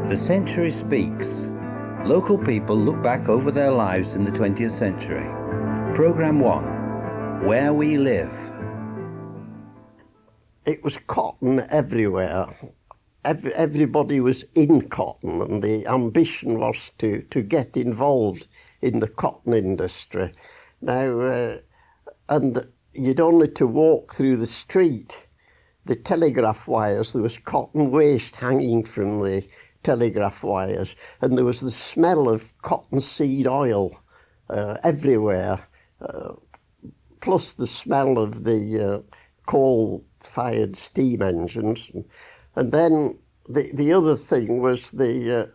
The Century Speaks. Local people look back over their lives in the 20th century. Programme 1. Where We Live. It was cotton everywhere. Everybody was in cotton, and the ambition was to get involved in the cotton industry. Now, and you'd only to walk through the street, the telegraph wires, there was cotton waste hanging from the telegraph wires, and there was the smell of cottonseed oil everywhere, plus the smell of the coal-fired steam engines. And then the other thing was that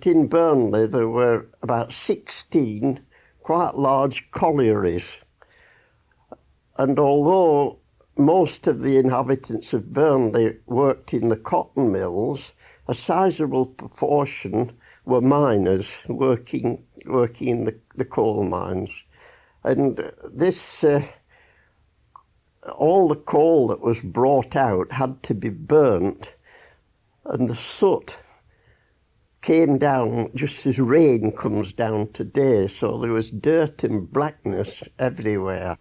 in Burnley there were about 16 quite large collieries. And although most of the inhabitants of Burnley worked in the cotton mills, a sizable proportion were miners working in the coal mines. And this, all the coal that was brought out had to be burnt, and the soot came down just as rain comes down today, so there was dirt and blackness everywhere.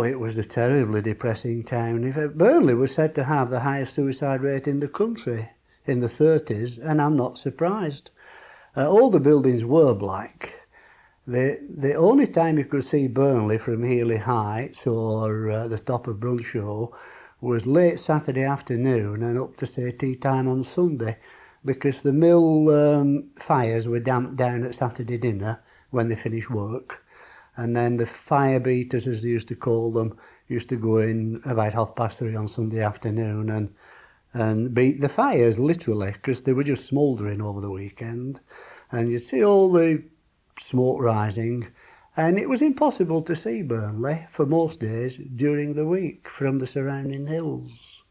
It was a terribly depressing town. Burnley was said to have the highest suicide rate in the country in the 30s, and I'm not surprised. All the buildings were black. The only time you could see Burnley from Healy Heights or the top of Brunshaw was late Saturday afternoon and up to, say, tea time on Sunday, because the mill fires were damped down at Saturday dinner when they finished work. And then the fire beaters, as they used to call them, used to go in about 3:30 on Sunday afternoon and beat the fires, literally, because they were just smouldering over the weekend. And you'd see all the smoke rising, and it was impossible to see Burnley for most days during the week from the surrounding hills.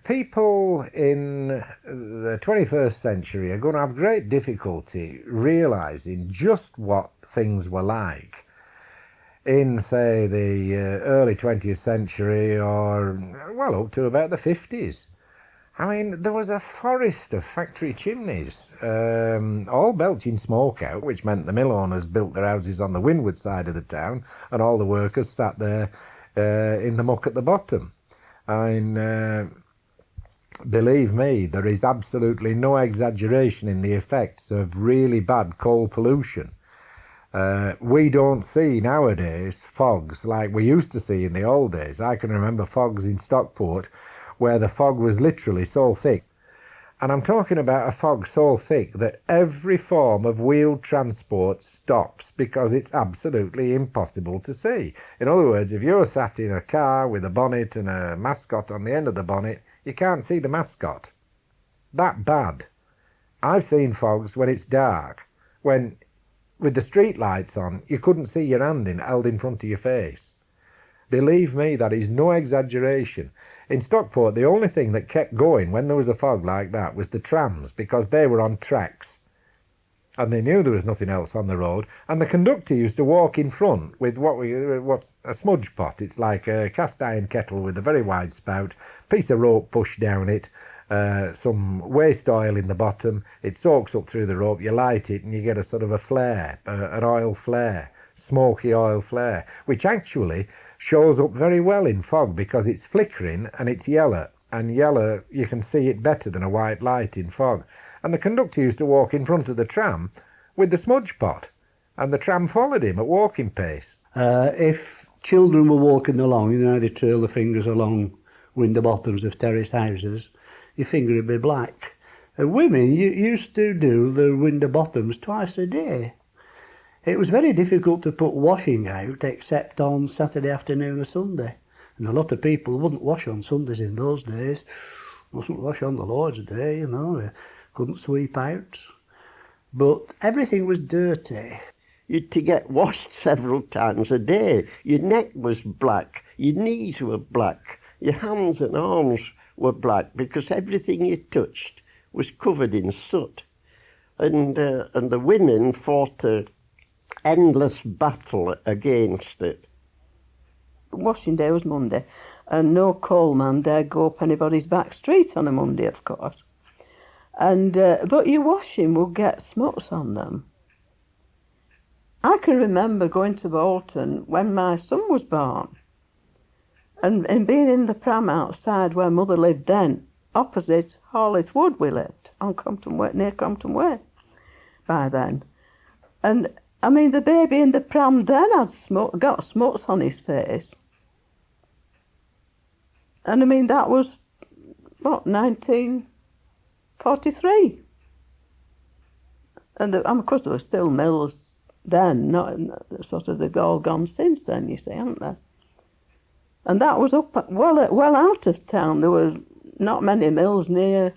People in the 21st century are going to have great difficulty realising just what things were like in, say, the early 20th century or, well, up to about the 50s. I mean, there was a forest of factory chimneys, all belching smoke out, which meant the mill owners built their houses on the windward side of the town, and all the workers sat there in the muck at the bottom. I mean, believe me, there is absolutely no exaggeration in the effects of really bad coal pollution. We don't see nowadays fogs like we used to see in the old days. I can remember fogs in Stockport where the fog was literally so thick. And I'm talking about a fog so thick that every form of wheeled transport stops because it's absolutely impossible to see. In other words, if you're sat in a car with a bonnet and a mascot on the end of the bonnet, you can't see the mascot. That bad. I've seen fogs when it's dark, when with the street lights on, you couldn't see your hand held in front of your face. Believe me, that is no exaggeration. In Stockport, the only thing that kept going when there was a fog like that was the trams, because they were on tracks. And they knew there was nothing else on the road. And the conductor used to walk in front with what a smudge pot. It's like a cast iron kettle with a very wide spout, piece of rope pushed down it, some waste oil in the bottom. It soaks up through the rope, you light it, and you get a sort of a flare, an oil flare, smoky oil flare, which actually shows up very well in fog because it's flickering and it's yellow. And yellow, you can see it better than a white light in fog. And the conductor used to walk in front of the tram with the smudge pot, and the tram followed him at walking pace. If children were walking along, you know, they trail the fingers along window bottoms of terrace houses, your finger would be black. And women used to do the window bottoms twice a day. It was very difficult to put washing out except on Saturday afternoon or Sunday. And a lot of people wouldn't wash on Sundays in those days. Mustn't wash on the Lord's Day, you know. Couldn't sweep out. But everything was dirty. You'd to get washed several times a day. Your neck was black. Your knees were black. Your hands and arms were black because everything you touched was covered in soot. And the women fought an endless battle against it. Washing day was Monday, and no coalman dared go up anybody's back street on a Monday, of course. And but your washing would get smuts on them. I can remember going to Bolton when my son was born, and being in the pram outside where Mother lived then, opposite Hawlith Wood we lived, on Crompton Way, near Crompton Way, by then. And, I mean, the baby in the pram then had got smuts on his face. And, I mean, that was, 1943. And, of course, there were still mills then, not sort of, they've all gone since then, you see, haven't they? And that was up, well out of town. There were not many mills near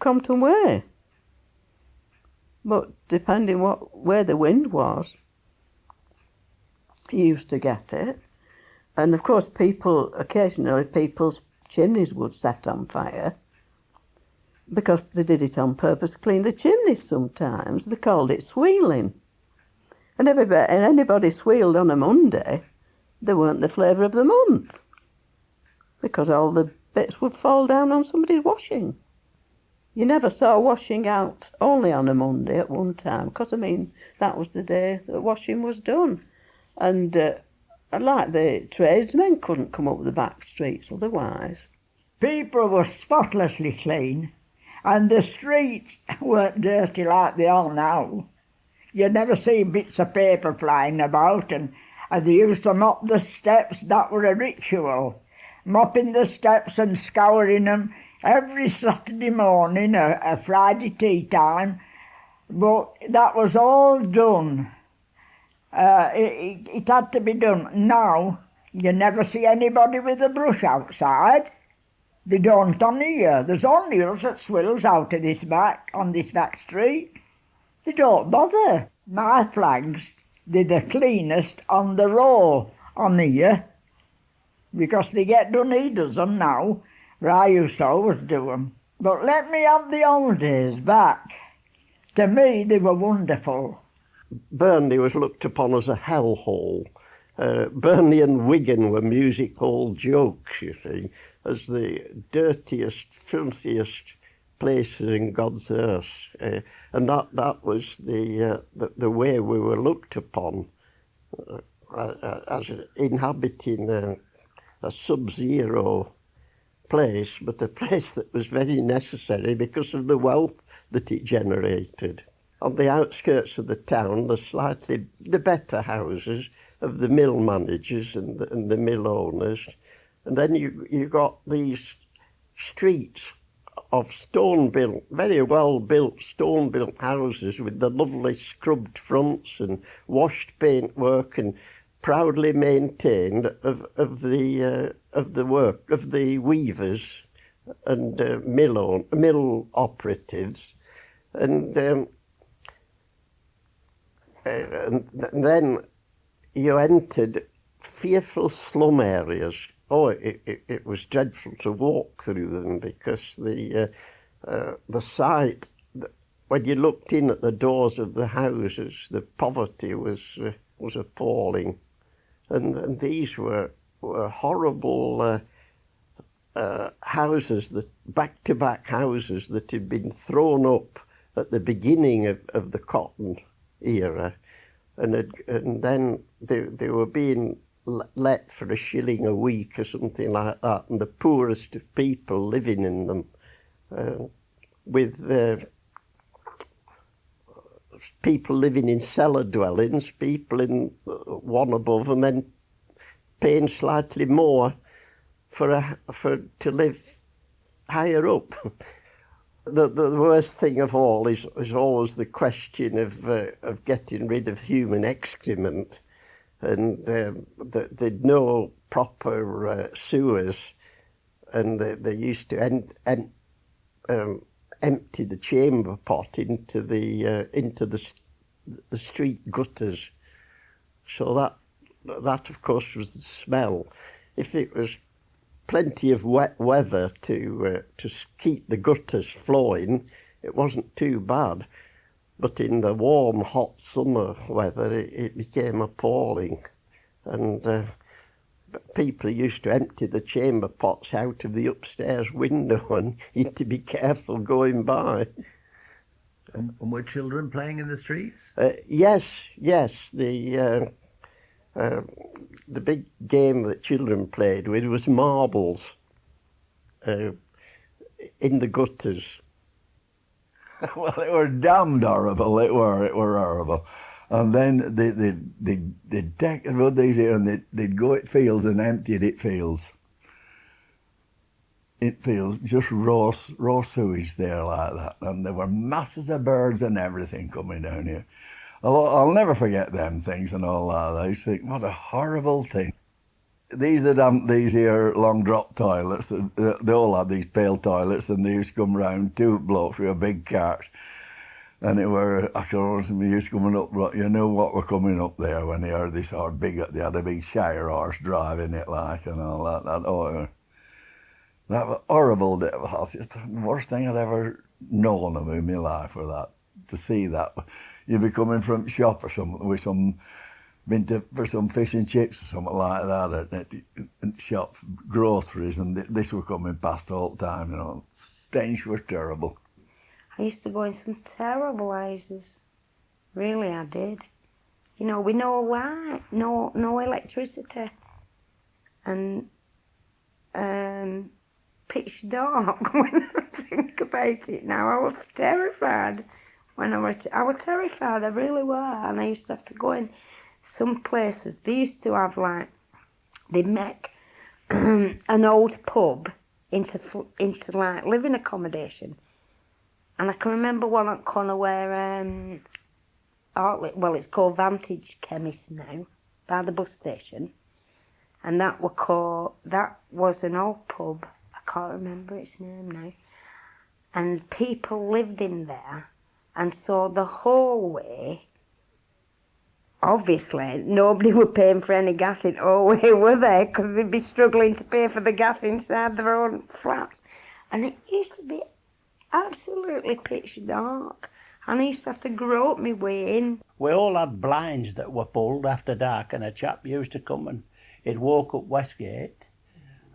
Crompton Way. But depending where the wind was, you used to get it. And of course occasionally people's chimneys would set on fire because they did it on purpose to clean the chimneys sometimes. They called it sweeling. And anybody sweeled on a Monday, they weren't the flavour of the month because all the bits would fall down on somebody's washing. You never saw washing out only on a Monday at one time because, I mean, that was the day that washing was done. And like the tradesmen couldn't come up the back streets otherwise. People were spotlessly clean and the streets weren't dirty like they are now. You never see bits of paper flying about, and they used to mop the steps. That were a ritual. Mopping the steps and scouring them every Saturday morning, a Friday tea time. But that was all done. It had to be done. Now, you never see anybody with a brush outside. They don't on here. There's only us that swills out of on this back street. They don't bother. My flags, they're the cleanest on the row on here because they get done, he does them now, but I used to always do them. But let me have the old days back. To me, they were wonderful. Burnley was looked upon as a hellhole. Burnley and Wigan were music hall jokes, you see, as the dirtiest, filthiest places in God's earth, and that was the way we were looked upon as inhabiting a sub-zero place, but a place that was very necessary because of the wealth that it generated. On the outskirts of the town, the better houses of the mill managers and the mill owners, and then you got these streets of stone-built, very well-built stone-built houses with the lovely scrubbed fronts and washed paintwork and proudly maintained of the work of the weavers and mill operatives, and then you entered fearful slum areas. Oh, it was dreadful to walk through them because the sight, when you looked in at the doors of the houses, the poverty was appalling, and these were horrible houses, that back-to-back houses that had been thrown up at the beginning of the cotton era, and then they were being let for £1 a week or something like that, and the poorest of people living in them, with people living in cellar dwellings, people in one above, and then paying slightly more to live higher up. The worst thing of all is always the question of getting rid of human excrement. And they'd no proper sewers, and they used to empty the chamber pot into the street gutters. So that of course was the smell. If it was plenty of wet weather to keep the gutters flowing, it wasn't too bad. But in the warm, hot summer weather, it became appalling. And people used to empty the chamber pots out of the upstairs window, and you had to be careful going by. And were children playing in the streets? Yes. The big game that children played with was marbles in the gutters. Well, it were damned horrible. It were horrible. And then they'd take the ruddies here and they'd go at fields and empty it at fields. It fields, just raw sewage there like that. And there were masses of birds and everything coming down here. I'll never forget them things and all that. I used to think, what a horrible thing. These here long drop toilets, they all had these pail toilets, and they used to come round, two blokes with a big cart. And it were, I can remember we used coming up, you know what were coming up there when they heard this hard big, they had a big Shire horse driving it like and all that. That was horrible. That was just the worst thing I'd ever known of in my life, for that, to see that. You'd be coming from the shop or something with for some fish and chips or something like that at shops, groceries, and this were coming past all the time, you know. Stench were terrible. I used to go in some terrible houses. Really, I did. You know, with no light, no electricity, and pitch dark. When I think about it now, I was terrified. I was terrified, I really were, and I used to have to go in some places. They used to have they'd make an old pub into like living accommodation. And I can remember one at corner where, it's called Vantage Chemist now, by the bus station. And that was an old pub, I can't remember its name now. And people lived in there. And so the whole way, obviously, nobody were paying for any gas in Orway, were they? Because they'd be struggling to pay for the gas inside their own flats. And it used to be absolutely pitch dark. And I used to have to grope my way in. We all had blinds that were pulled after dark, and a chap used to come and he'd walk up Westgate,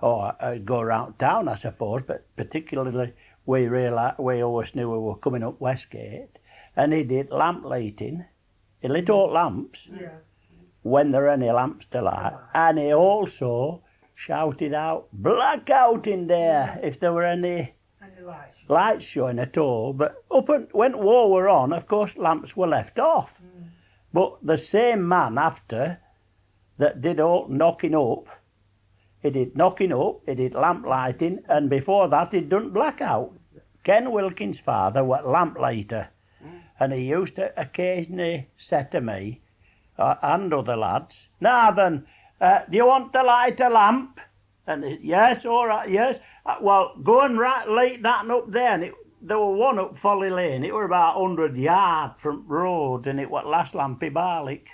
or go around town, I suppose, but particularly we always knew we were coming up Westgate, and he did lamp lighting. He lit all lamps when there were any lamps to light, and he also shouted out, "Blackout in there," if there were any lights showing at all. But when war were on, of course, lamps were left off. But the same man after that did all knocking up, he did lamp lighting, and before that he'd done blackout. Ken Wilkins' father was lamp lighter, and he used to occasionally say to me and other lads, "Now then, do you want to light a lamp?" And yes, all right, yes. Well, go and light that up there. And there were one up Folly Lane. It were about 100 yards from road, and it was Last Lampy Barlick.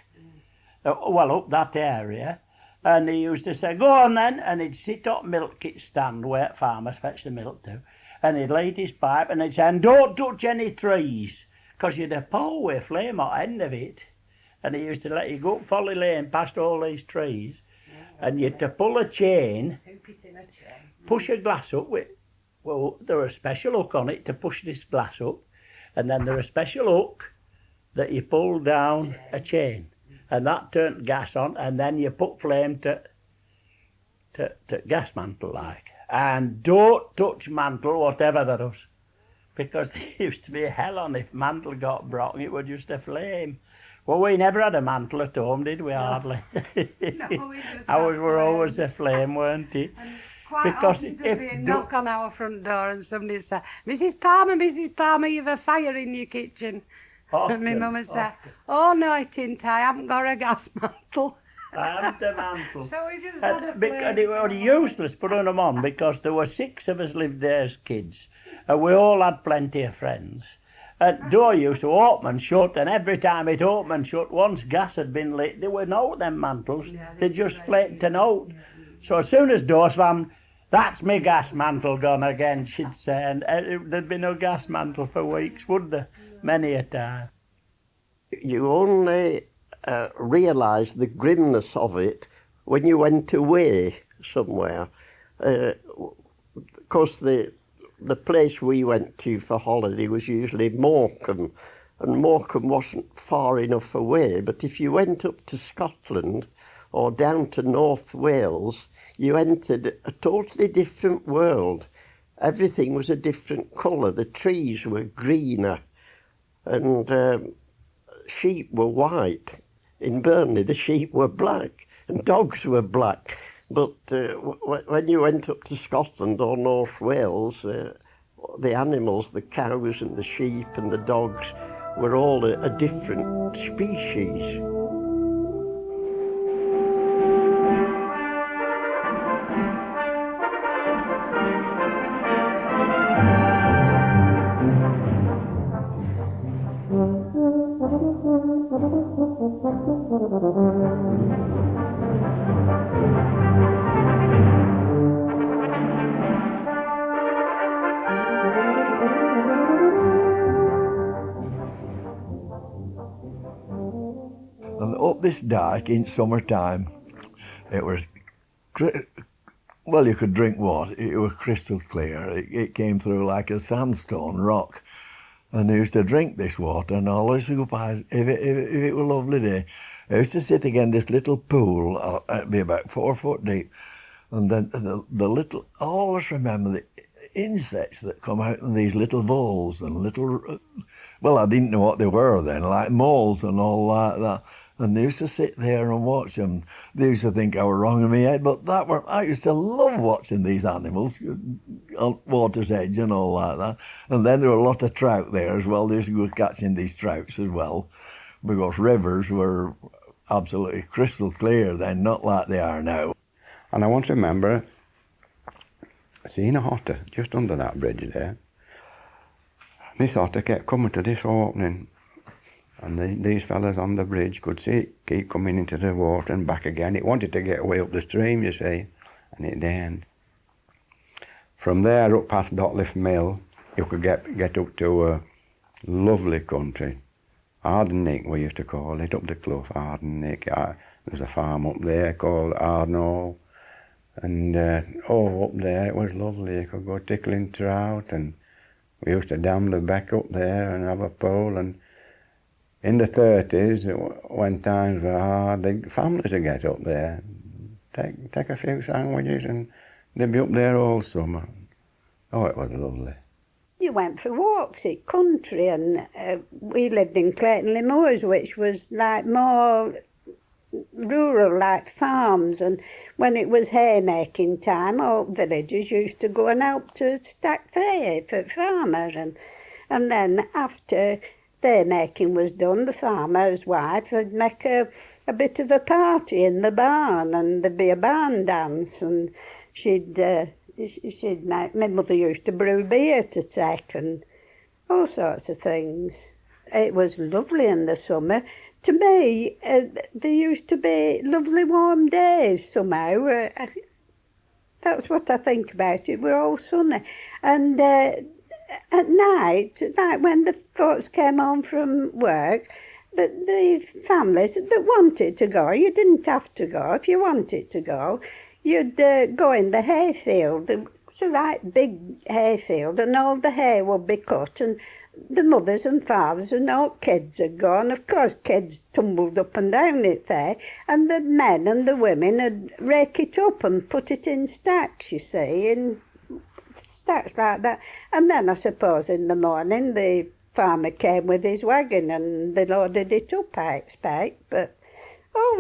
Up that area. And he used to say, "Go on then," and he'd sit up milk kit stand where farmers fetch the milk to, and he'd light his pipe, and he'd say, "And don't touch any trees, because you'd a pole with flame at the end of it." And he used to let you go up Folly Lane past all these trees, and you'd to pull a chain, push a glass up with, there was a special hook on it to push this glass up, and then there was a special hook that you pulled down a chain. And that turned gas on, and then you put flame to gas mantle like. And don't touch mantle, whatever there was, because there used to be a hell on if mantle got broken, it was just a flame. Well, we never had a mantle at home, did we? Hardly. No, Ours were always a flame, weren't it? Because often there'd be a knock on our front door and somebody would say, Mrs. Palmer, you've a fire in your kitchen." And my mum would say, "Oh no, it ain't, I haven't got a gas mantle." I haven't a mantle. So we just had a flame. And it was useless putting them on, because there were 6 of us lived there as kids, and we all had plenty of friends. And door used to open and shut, and every time it opened and shut, once gas had been lit, there were no them mantles. They just flapped and out. So as soon as door slammed, That's me gas mantle gone again, she'd say, and there'd be no gas mantle for weeks, would there? Many a time. You only realise the grimness of it when you went away somewhere. Because the place we went to for holiday was usually Morecambe, and Morecambe wasn't far enough away, but if you went up to Scotland or down to North Wales, you entered a totally different world. Everything was a different colour. The trees were greener, and sheep were white. In Burnley, the sheep were black, and dogs were black. But when you went up to Scotland or North Wales, the animals, the cows and the sheep and the dogs, were all a different species. And up this dyke in summertime, it was, well, you could drink water. It was crystal clear. It came through like a sandstone rock. And I used to drink this water, and all used to go by, if it were a lovely day, I used to sit again this little pool, it'd be about 4 foot deep, and then the little, I always remember the insects that come out in these little bowls and little, well, I didn't know what they were then, like moles and all like that. And they used to sit there and watch them. They used to think I were wrong in my head, but I used to love watching these animals on water's edge and all like that. And then there were a lot of trout there as well. They used to go catching these trouts as well, because rivers were absolutely crystal clear then, not like they are now. And I once remember seeing a otter just under that bridge there. This otter kept coming to this opening, and these fellas on the bridge could see it keep coming into the water and back again. It wanted to get away up the stream, you see, and it didn't. From there up past Dotliff Mill, you could get up to a lovely country. Ardenick, we used to call it, up the clough, Ardenick. There's a farm up there called Ardnall. And up there it was lovely. You could go tickling trout, and we used to dam the beck up there and have a pole. And in the 30s, when times were hard, the families would get up there, take a few sandwiches, and they'd be up there all summer. Oh, it was lovely. You went for walks in country, and we lived in Clayton Moors, which was like more rural, like farms. And when it was haymaking time, all villagers used to go and help to stack the hay for the farmer. And then after haymaking was done, the farmer's wife would make a bit of a party in the barn, and there'd be a barn dance, and she'd make, my mother used to brew beer to take and all sorts of things. It was lovely in the summer. To me, there used to be lovely warm days somehow. That's what I think about it. We're all sunny. And at night, like when the folks came home from work, the families that wanted to go, you didn't have to go. If you wanted to go, you'd go in the hayfield. It was a right big hayfield, and all the hay would be cut, and the mothers and fathers and all kids had gone. Of course, kids tumbled up and down it there, and the men and the women would rake it up and put it in stacks, you see, in stacks like that. And then I suppose in the morning the farmer came with his wagon and they loaded it up, I expect. But,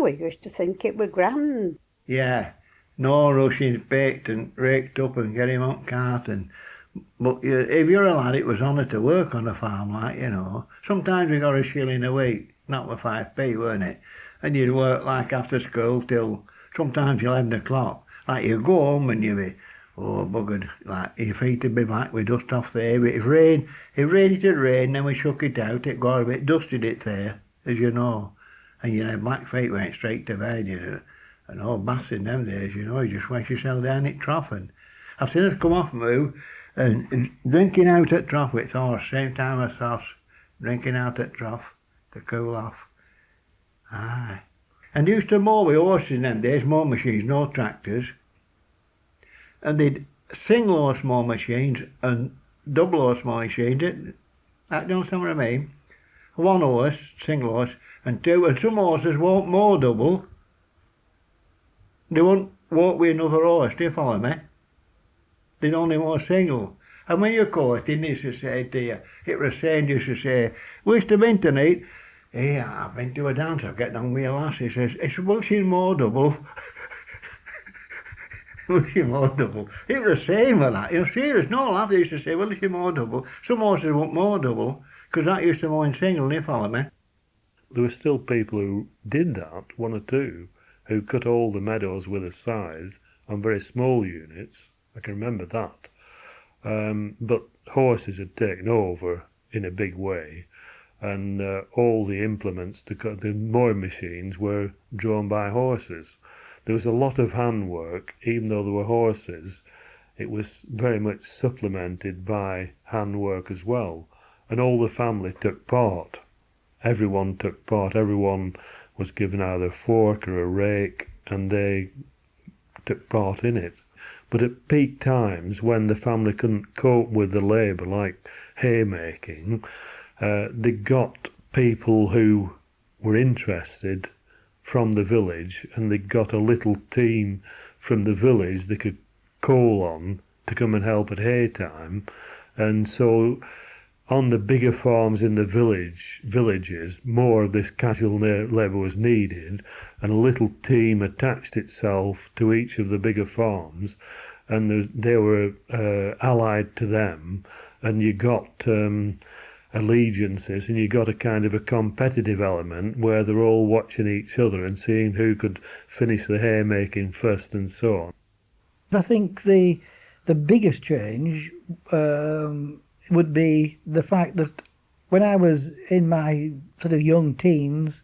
we used to think it were grand. Yeah, no rushing, baked and raked up and get him on cart. But if you're a lad, it was honour to work on a farm, like, you know. Sometimes we got a shilling a week, not with 5p, weren't it? And you'd work like after school till sometimes 11 o'clock. Like you'd go home and you'd be, buggered, like your feet would be black with dust off there. But if it would rain, then we shook it out, it got a bit dusted it there, as you know. And you know, black feet went straight to bed, you know. And all baths in them days, you know, you just wash yourself down in trough. And I've seen us come off moo and drinking out at trough with horse, same time as horse, drinking out at trough to cool off. Aye. And they used to mow with horses in them days, mow machines, no tractors. And they'd single horse mow machines and double horse mow machines. That don't understand what I mean? One horse, single horse, and two, and some horses won't mow double. They won't walk with another horse, do you follow me? They'd only mow single. And when you caught him, he used to say to you, it was saying, he used to say, "Where's the been tonight?" "Yeah, I've been to a dance, I've got on with a lass." He says, "It's will she mow double?" Will she mow double? It was saying with that, you're serious, no laugh, they used to say, "Will she mow double?" Some horses won't mow double, because that used to mow in single, do you follow me? There were still people who did that, one or two, who cut all the meadows with a scythe on very small units. I can remember that. But horses had taken over in a big way, and all the implements to cut the mowing machines were drawn by horses. There was a lot of handwork, even though there were horses. It was very much supplemented by handwork as well, and all the family took part. Everyone took part. Everyone was given either a fork or a rake, and they took part in it. But at peak times, when the family couldn't cope with the labour, like haymaking, they got people who were interested from the village, and they got a little team from the village they could call on to come and help at hay time. And so on the bigger farms in the villages, more of this casual labour was needed, and a little team attached itself to each of the bigger farms, and they were allied to them, and you got allegiances, and you got a kind of a competitive element where they're all watching each other and seeing who could finish the haymaking first and so on. I think the biggest change would be the fact that when I was in my sort of young teens,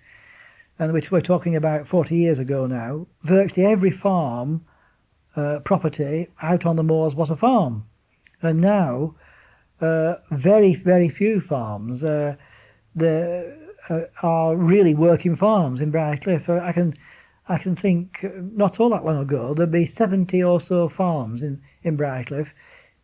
and which we're talking about 40 years ago now, virtually every farm property out on the moors was a farm. And now very, very few farms there are really working farms in Brightcliffe. I can think not all that long ago there'd be 70 or so farms in Brightcliffe,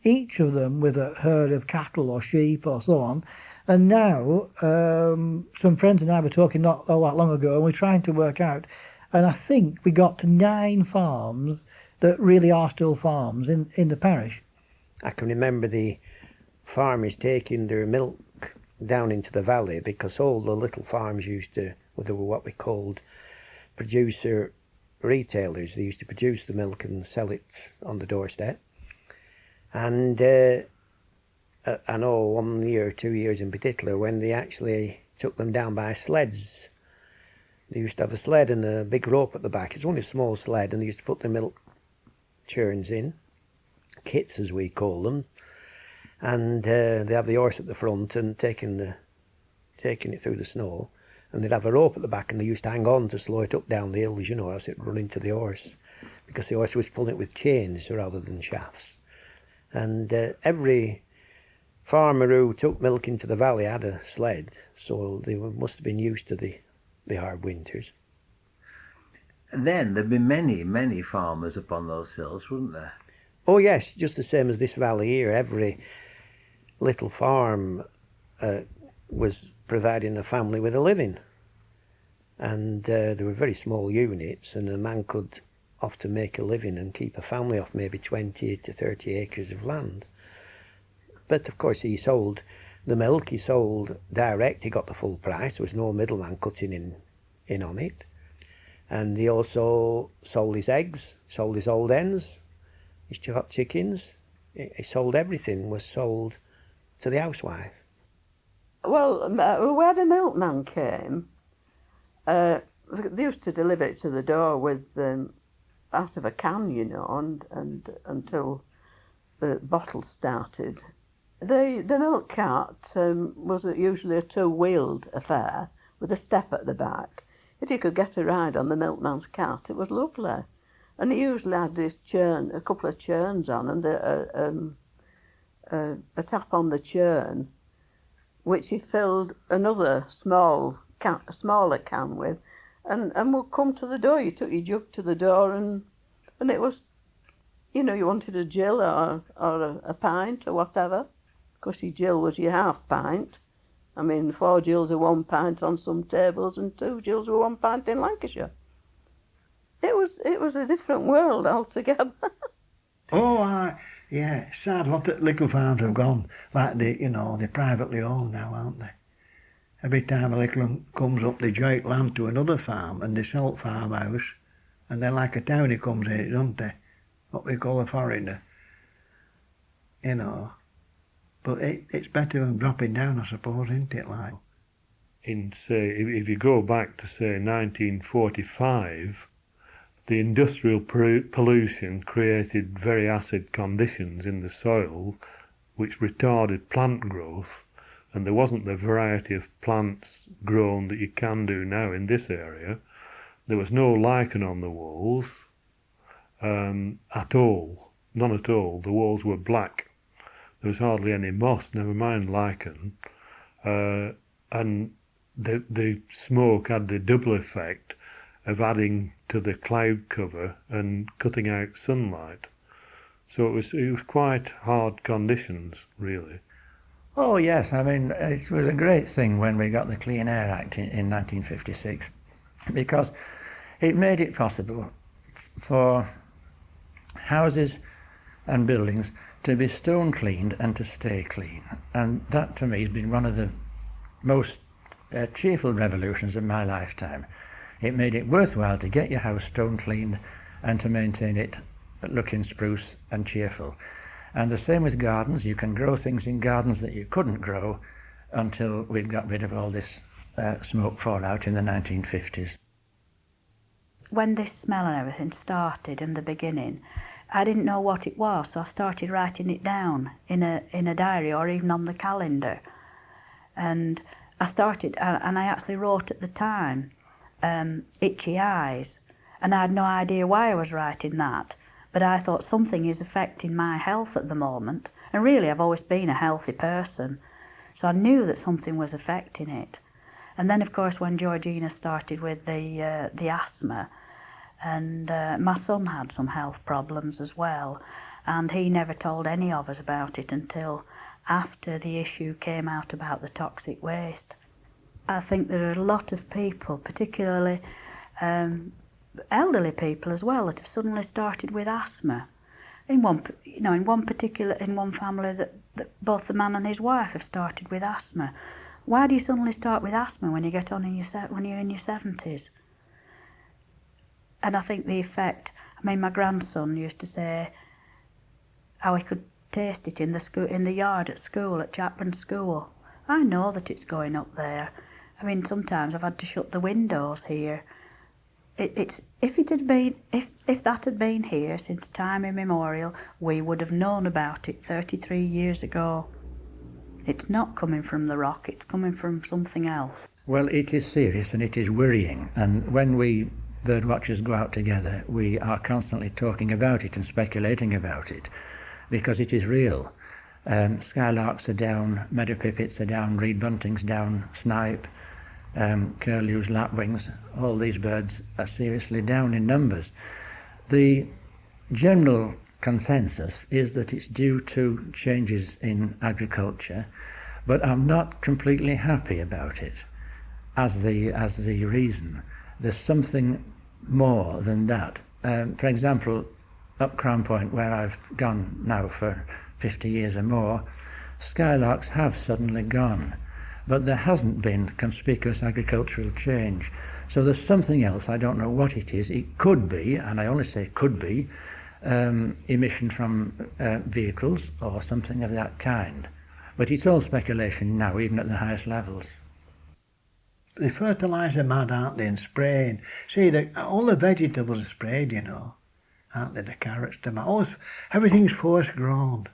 each of them with a herd of cattle or sheep or so on. And now some friends and I were talking not all that long ago, and we're trying to work out, and I think we got to 9 farms that really are still farms in the parish. I can remember the farmers taking their milk down into the valley, because all the little farms they were what we called producer retailers. They used to produce the milk and sell it on the doorstep. And I know 1 year, 2 years in particular, when they actually took them down by sleds. They used to have a sled and a big rope at the back. It's only a small sled, and they used to put the milk churns in, kits as we call them, and they have the horse at the front and taking it through the snow, and they'd have a rope at the back, and they used to hang on to slow it up down the hills, or else it'd run into the horse, because the horse was pulling it with chains rather than shafts. And every farmer who took milk into the valley had a sled, so they must have been used to the hard winters. And then there'd be many, many farmers up on those hills, wouldn't there? Oh yes, just the same as this valley here. Every little farm was providing a family with a living. And there were very small units, and a man could often make a living and keep a family off maybe 20 to 30 acres of land. But of course he sold the milk, he sold direct, he got the full price, there was no middleman cutting in on it. And he also sold his eggs, sold his old hens, his chickens. He sold everything, was sold to the housewife. Well, where the milkman came, they used to deliver it to the door with out of a can, and until the bottle started. The milk cart was usually a 2-wheeled affair with a step at the back. If you could get a ride on the milkman's cart, it was lovely. And he usually had this churn, a couple of churns on, and a tap on the churn, which he filled another smaller can with, and would come to the door. You took your jug to the door, and it was, you know, you wanted a gill or a pint or whatever, because your gill was your half pint. I mean, 4 gills are 1 pint on some tables, and 2 gills were 1 pint in Lancashire. It was a different world altogether. Yeah, sad. A lot of little farms have gone like they're privately owned now, aren't they? Every time a little one comes up, they joint land to another farm and they sell farmhouse, and then like a townie comes in, don't they? What we call a foreigner, you know. But it's better than dropping down, I suppose, isn't it? Like, in say, if you go back to say 1945. The industrial pollution created very acid conditions in the soil which retarded plant growth, and there wasn't the variety of plants grown that you can do now in this area. There was no lichen on the walls at all, none at all. The walls were black. There was hardly any moss, never mind lichen, and the smoke had the double effect of adding to the cloud cover and cutting out sunlight. So it was quite hard conditions, really. Oh yes, I mean, it was a great thing when we got the Clean Air Act in 1956, because it made it possible for houses and buildings to be stone cleaned and to stay clean. And that to me has been one of the most cheerful revolutions of my lifetime. It made it worthwhile to get your house stone cleaned and to maintain it looking spruce and cheerful. And the same with gardens. You can grow things in gardens that you couldn't grow until we got rid of all this smoke fallout in the 1950s. When this smell and everything started in the beginning, I didn't know what it was, so I started writing it down in a diary or even on the calendar. And I started, and I actually wrote at the time, itchy eyes, and I had no idea why I was writing that, but I thought something is affecting my health at the moment, and really I've always been a healthy person, so I knew that something was affecting it. And then of course when Georgina started with the asthma, and my son had some health problems as well, and he never told any of us about it until after the issue came out about the toxic waste. I think there are a lot of people, particularly elderly people as well, that have suddenly started with asthma. In one family that both the man and his wife have started with asthma. Why do you suddenly start with asthma when you get on when you're in your 70s? And I think the effect. I mean, my grandson used to say how he could taste it in the yard at school, at Chapman School. I know that it's going up there. I mean, sometimes I've had to shut the windows here. If that had been here since time immemorial, we would have known about it 33 years ago. It's not coming from the rock, it's coming from something else. Well, it is serious and it is worrying, and when we birdwatchers go out together, we are constantly talking about it and speculating about it, because it is real. Skylarks are down, meadow pipits are down, reed bunting's down, snipe, curlews, lapwings, all these birds are seriously down in numbers. The general consensus is that it's due to changes in agriculture, but I'm not completely happy about it as the reason. There's something more than that. For example, up Crown Point, where I've gone now for 50 years or more, skylarks have suddenly gone, but there hasn't been conspicuous agricultural change. So there's something else, I don't know what it is. It could be, and I only say could be, emission from vehicles or something of that kind. But it's all speculation now, even at the highest levels. They fertiliser mad, aren't they, and spraying. See, all the vegetables are sprayed, you know, aren't they? The carrots, tomatoes, everything's force grown.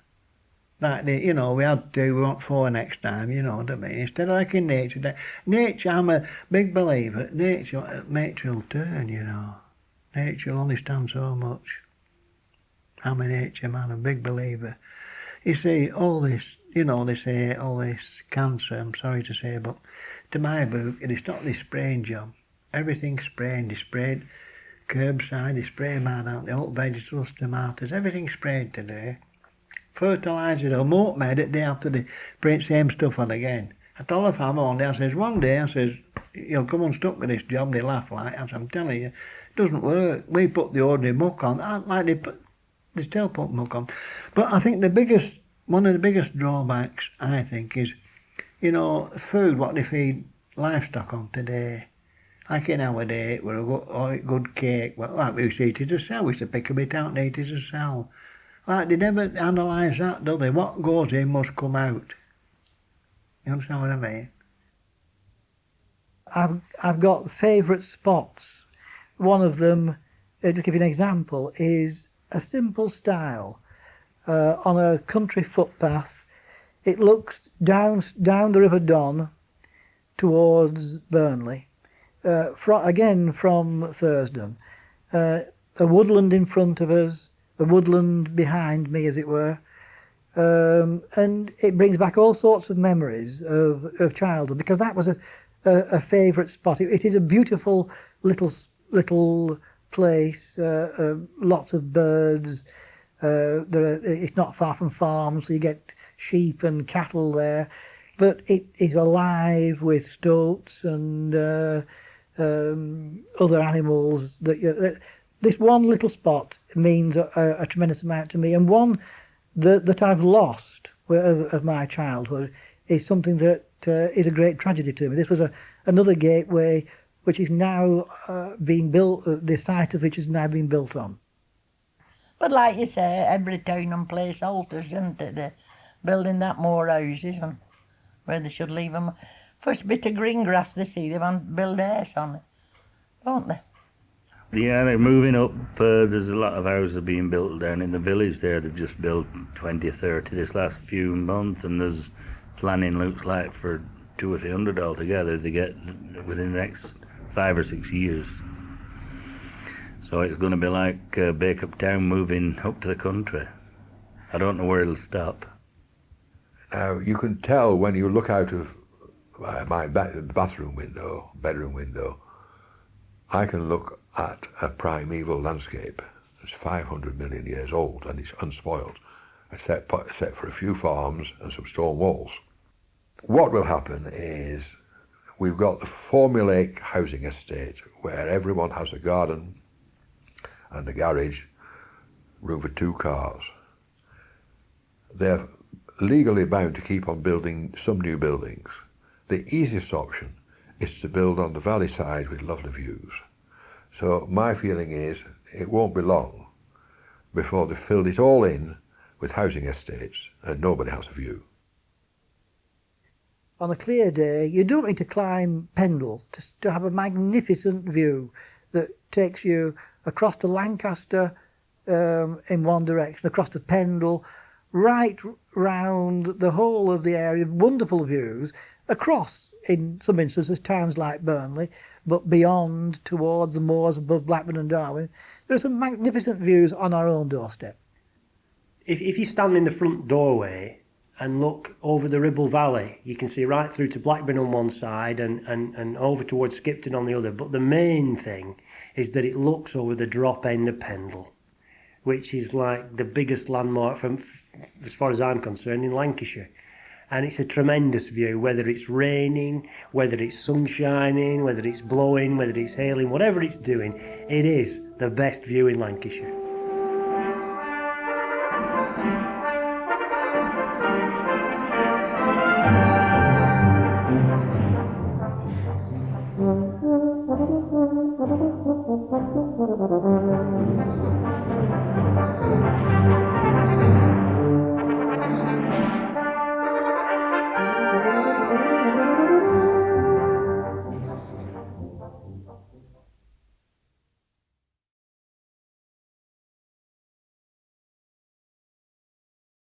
Like, we had 2, we want 4 next time, you know what I mean? Instead of like in nature, I'm a big believer, nature will turn, you know. Nature will only stand so much. I'm a nature man, a big believer. You see, all this, you know, they say all this cancer, I'm sorry to say, but to my book, it is not this spraying job. Everything's spraying. They sprayed curbside, they spray man out, the old vegetables, tomatoes, everything's sprayed today. Fertiliser, they'll moat made it day after they spray the same stuff on again. I told the farmer one day, I says, one day, I says, you'll come unstuck with this job, they laugh like, I says, I'm telling you, it doesn't work. We put the ordinary muck on, like they still put muck on. But I think one of the biggest drawbacks, I think, is, you know, food, what they feed livestock on today. Like in our day, we're a good cake, well, like we used to eat it as sell, we used to pick a bit out and eat it as sell. Like, they never analyse that, do they? What goes in must come out. You understand what I mean? I've got favourite spots. One of them, to give you an example, is a simple style on a country footpath. It looks down the River Don towards Burnley, again from Thursden. A woodland in front of us, a woodland behind me, as it were. And it brings back all sorts of memories of childhood, because that was a favourite spot. It is a beautiful little place, lots of birds. It's not far from farms, so you get sheep and cattle there. But it is alive with stoats and other animals. This one little spot means a tremendous amount to me, and one that I've lost of my childhood is something that is a great tragedy to me. This was another gateway which is now being built, the site of which is now being built on. But like you say, every town and place alters, isn't it? They're building that more houses and where they should leave them. First bit of green grass they see, they want to build a house on it, don't they? Yeah, they're moving up. There's a lot of houses being built down in the village there. They've just built 20 or 30 this last few months, and there's planning looks like for 200 or 300 altogether to get within the next 5 or 6 years. So it's going to be like Bacup Town moving up to the country. I don't know where it'll stop. Now, you can tell when you look out of my bedroom window, I can look at a primeval landscape that's 500 million years old and it's unspoiled, except for a few farms and some stone walls. What will happen is we've got the formulaic housing estate where everyone has a garden and a garage, room for 2 cars. They're legally bound to keep on building some new buildings. The easiest option is to build on the valley side with lovely views. So my feeling is it won't be long before they've filled it all in with housing estates and nobody has a view. On a clear day, you don't need to climb Pendle to have a magnificent view that takes you across to Lancaster in one direction, across to Pendle, right round the whole of the area, wonderful views, across, in some instances, towns like Burnley, but beyond towards the moors above Blackburn and Darwin. There are some magnificent views on our own doorstep. If you stand in the front doorway and look over the Ribble Valley, you can see right through to Blackburn on one side and over towards Skipton on the other. But the main thing is that it looks over the drop end of Pendle, which is like the biggest landmark, as far as I'm concerned, in Lancashire. And it's a tremendous view, whether it's raining, whether it's sun shining, whether it's blowing, whether it's hailing, whatever it's doing, it is the best view in Lancashire.